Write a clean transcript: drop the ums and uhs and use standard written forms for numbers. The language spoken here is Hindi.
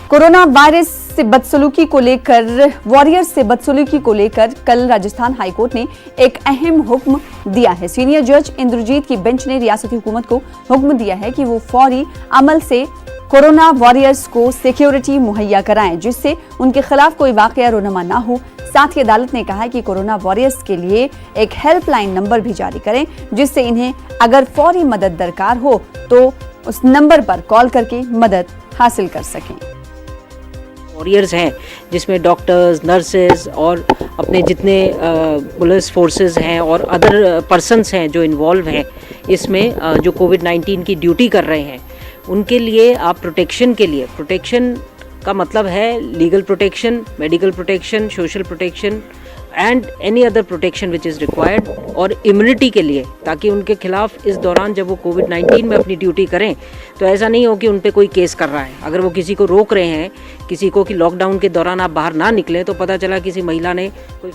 कोरोना वायरस से बदसलूकी को लेकर वॉरियर्स से बदसलूकी को लेकर कल राजस्थान हाईकोर्ट ने एक अहम हुक्म दिया है। सीनियर जज इंद्रजीत की बेंच ने रियासती हुकूमत को हुक्म दिया है कि वो फौरी अमल से कोरोना वॉरियर्स को सिक्योरिटी मुहैया कराएं, जिससे उनके खिलाफ कोई वाकया रोनमा ना हो। साथ ही अदालत ने कहा है कि कोरोना वॉरियर्स के लिए एक हेल्पलाइन नंबर भी जारी करें, जिससे इन्हें अगर फौरी मदद दरकार हो तो उस नंबर पर कॉल करके मदद हासिल कर सकें। वॉरियर्स हैं जिसमें डॉक्टर्स, नर्सेज और अपने जितने पुलिस फोर्सेस हैं और अदर पर्सन्स हैं जो इन्वॉल्व हैं इसमें, जो कोविड-19 की ड्यूटी कर रहे हैं, उनके लिए आप प्रोटेक्शन के लिए, प्रोटेक्शन का मतलब है legal protection, medical protection, social protection and any other protection which is required, और इम्यूनिटी के लिए, ताकि उनके खिलाफ इस दौरान जब वो कोविड-19 में अपनी ड्यूटी करें तो ऐसा नहीं हो कि उन पे कोई केस कर रहा है। अगर वो किसी को रोक रहे हैं, किसी को कि लॉकडाउन के दौरान आप बाहर ना निकलें, तो पता चला किसी महिला ने कोई